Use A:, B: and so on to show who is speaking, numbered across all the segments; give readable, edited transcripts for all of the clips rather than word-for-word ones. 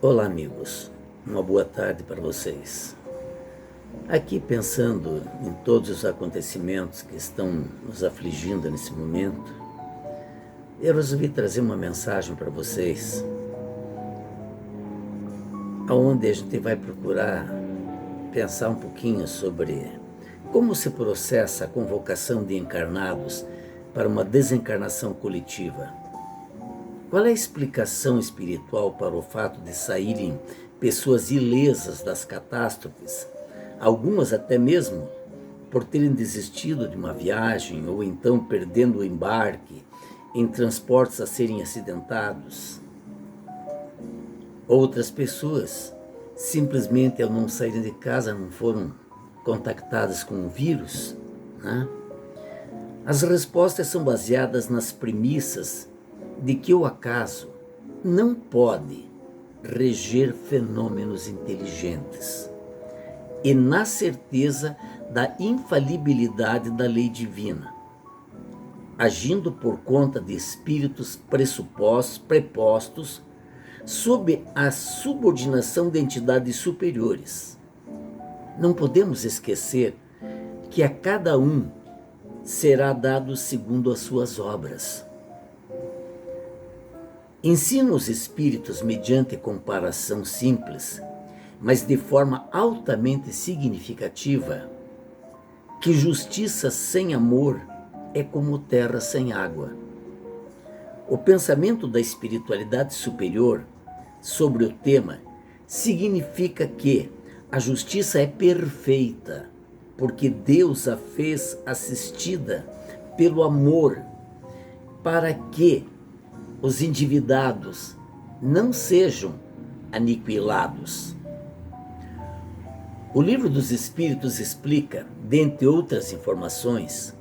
A: Olá, amigos. Uma boa tarde para vocês. Aqui pensando em todos os acontecimentos que estão nos afligindo nesse momento, eu resolvi trazer uma mensagem para vocês, onde a gente vai procurar pensar um pouquinho sobre como se processa a convocação de encarnados para uma desencarnação coletiva. Qual é a explicação espiritual para o fato de saírem pessoas ilesas das catástrofes, algumas até mesmo por terem desistido de uma viagem ou então perdendo o embarque em transportes a serem acidentados? Outras pessoas, simplesmente ao não saírem de casa, não foram contactadas com o vírus, né? As respostas são baseadas nas premissas de que o acaso não pode reger fenômenos inteligentes e na certeza da infalibilidade da lei divina, agindo por conta de espíritos prepostos sob a subordinação de entidades superiores. Não podemos esquecer que a cada um será dado segundo as suas obras. Ensina os espíritos mediante comparação simples, mas de forma altamente significativa, que justiça sem amor é como terra sem água. O pensamento da espiritualidade superior sobre o tema significa que a justiça é perfeita, porque Deus a fez assistida pelo amor, para que os endividados não sejam aniquilados. O Livro dos Espíritos explica, dentre outras informações,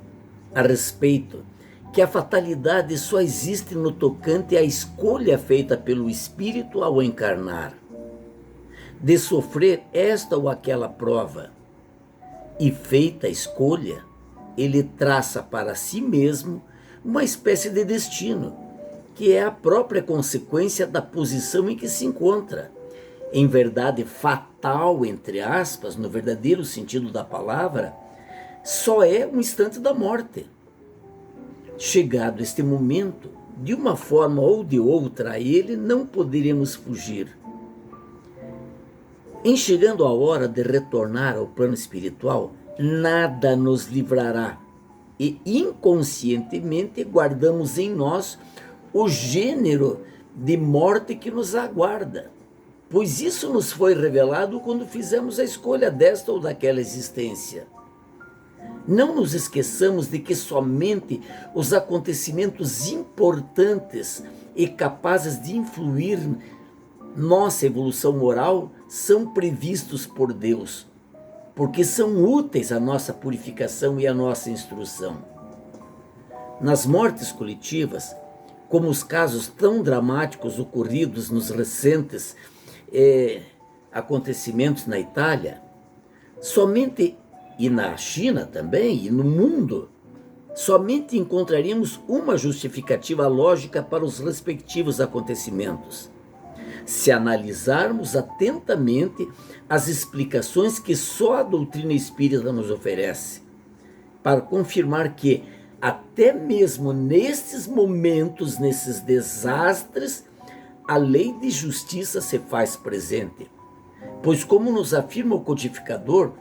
A: a respeito que a fatalidade só existe no tocante à escolha feita pelo espírito ao encarnar, de sofrer esta ou aquela prova. E feita a escolha, ele traça para si mesmo uma espécie de destino, que é a própria consequência da posição em que se encontra. Em verdade fatal, entre aspas, no verdadeiro sentido da palavra, só é um instante da morte. Chegado este momento, de uma forma ou de outra, a ele não poderemos fugir. Em chegando a hora de retornar ao plano espiritual, nada nos livrará e inconscientemente guardamos em nós o gênero de morte que nos aguarda, pois isso nos foi revelado quando fizemos a escolha desta ou daquela existência. Não nos esqueçamos de que somente os acontecimentos importantes e capazes de influir nossa evolução moral são previstos por Deus, porque são úteis à nossa purificação e à nossa instrução. Nas mortes coletivas, como os casos tão dramáticos ocorridos nos recentes acontecimentos na Itália, somente, e na China também, e no mundo, somente encontraríamos uma justificativa lógica para os respectivos acontecimentos, se analisarmos atentamente as explicações que só a doutrina espírita nos oferece, para confirmar que, até mesmo nestes momentos, nesses desastres, a lei de justiça se faz presente. Pois, como nos afirma o codificador,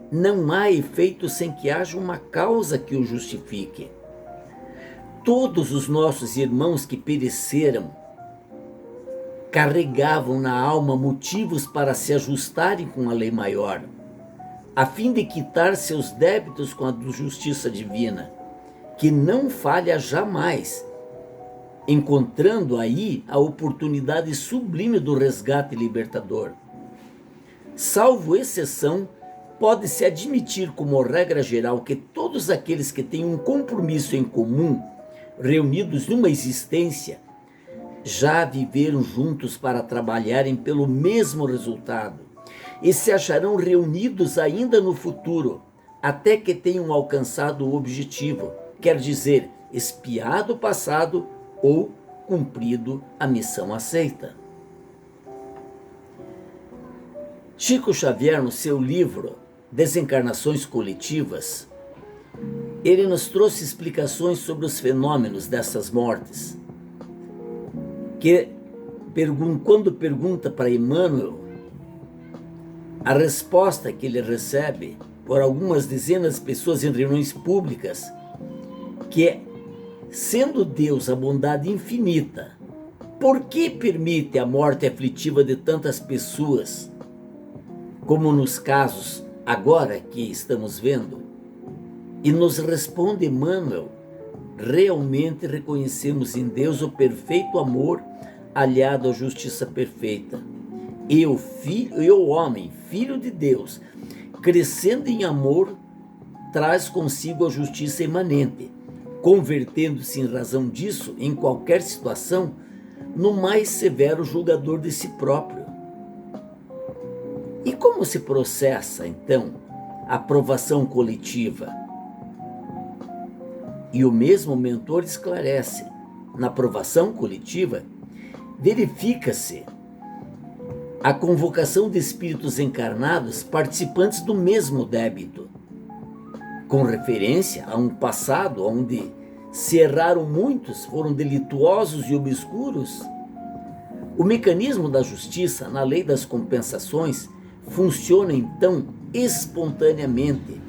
A: não há efeito sem que haja uma causa que o justifique. Todos os nossos irmãos que pereceram carregavam na alma motivos para se ajustarem com a lei maior, a fim de quitar seus débitos com a justiça divina, que não falha jamais, encontrando aí a oportunidade sublime do resgate libertador. Salvo exceção, pode-se admitir como regra geral que todos aqueles que têm um compromisso em comum, reunidos numa existência, já viveram juntos para trabalharem pelo mesmo resultado e se acharão reunidos ainda no futuro, até que tenham alcançado o objetivo, quer dizer, expiado o passado ou cumprido a missão aceita. Chico Xavier, no seu livro Desencarnações Coletivas, ele nos trouxe explicações sobre os fenômenos dessas mortes, que quando pergunta para Emmanuel, a resposta que ele recebe por algumas dezenas de pessoas em reuniões públicas, que é: sendo Deus a bondade infinita, por que permite a morte aflitiva de tantas pessoas, como nos casos agora que estamos vendo? E nos responde Emmanuel: realmente reconhecemos em Deus o perfeito amor aliado à justiça perfeita. E o homem, filho de Deus, crescendo em amor, traz consigo a justiça imanente, convertendo-se em razão disso, em qualquer situação, no mais severo julgador de si próprio. E como se processa, então, a aprovação coletiva? E o mesmo mentor esclarece: na aprovação coletiva, verifica-se a convocação de espíritos encarnados participantes do mesmo débito, com referência a um passado onde se erraram muitos, foram delituosos e obscuros. O mecanismo da justiça, na lei das compensações, funciona então espontaneamente,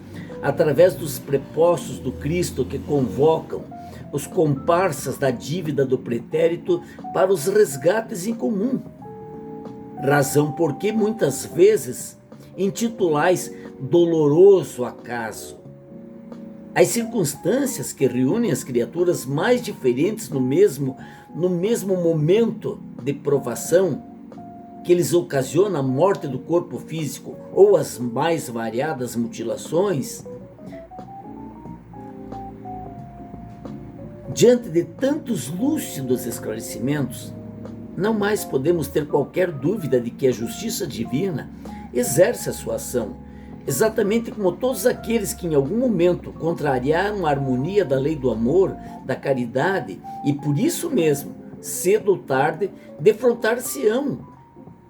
A: através dos prepostos do Cristo que convocam os comparsas da dívida do pretérito para os resgates em comum. Razão porque muitas vezes intitulais doloroso acaso as circunstâncias que reúnem as criaturas mais diferentes no mesmo momento de provação, que lhes ocasiona a morte do corpo físico ou as mais variadas mutilações. Diante de tantos lúcidos esclarecimentos, não mais podemos ter qualquer dúvida de que a justiça divina exerce a sua ação, exatamente como todos aqueles que em algum momento contrariaram a harmonia da lei do amor, da caridade, e por isso mesmo, cedo ou tarde, defrontar-se-ão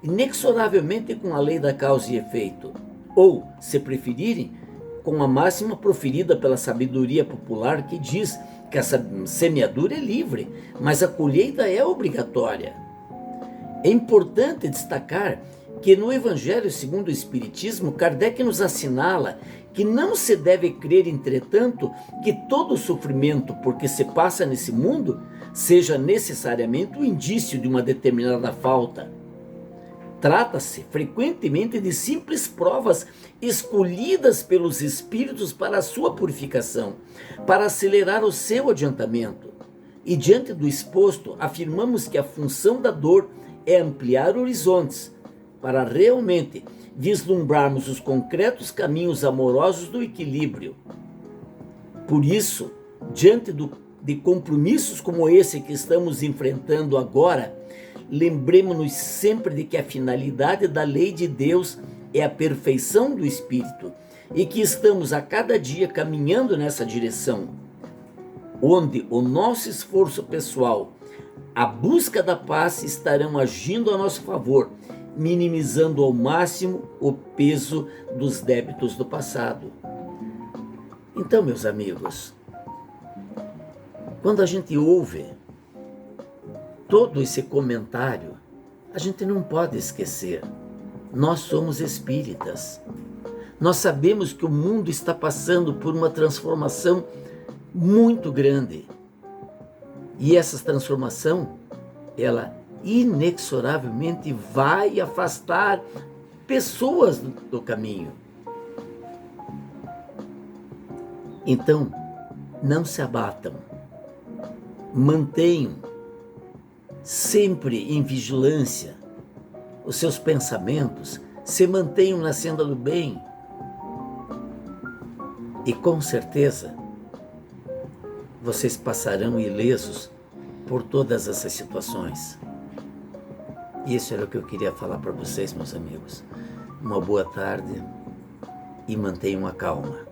A: inexoravelmente com a lei da causa e efeito, ou, se preferirem, com a máxima proferida pela sabedoria popular que diz que a semeadura é livre, mas a colheita é obrigatória. É importante destacar que no Evangelho segundo o Espiritismo, Kardec nos assinala que não se deve crer, entretanto, que todo sofrimento porque se passa nesse mundo seja necessariamente o indício de uma determinada falta. Trata-se frequentemente de simples provas escolhidas pelos espíritos para a sua purificação, para acelerar o seu adiantamento. E diante do exposto, afirmamos que a função da dor é ampliar horizontes, para realmente vislumbrarmos os concretos caminhos amorosos do equilíbrio. Por isso, diante de compromissos como esse que estamos enfrentando agora, lembremos-nos sempre de que a finalidade da lei de Deus é a perfeição do espírito e que estamos a cada dia caminhando nessa direção, onde o nosso esforço pessoal, a busca da paz estarão agindo a nosso favor, minimizando ao máximo o peso dos débitos do passado. Então, meus amigos, quando a gente ouve todo esse comentário, a gente não pode esquecer: nós somos espíritas. Nós sabemos que o mundo está passando por uma transformação muito grande. E essa transformação, ela inexoravelmente vai afastar pessoas do caminho. Então, não se abatam. Mantenham sempre em vigilância os seus pensamentos, se mantenham na senda do bem. E com certeza, vocês passarão ilesos por todas essas situações. Isso era o que eu queria falar para vocês, meus amigos. Uma boa tarde e mantenham a calma.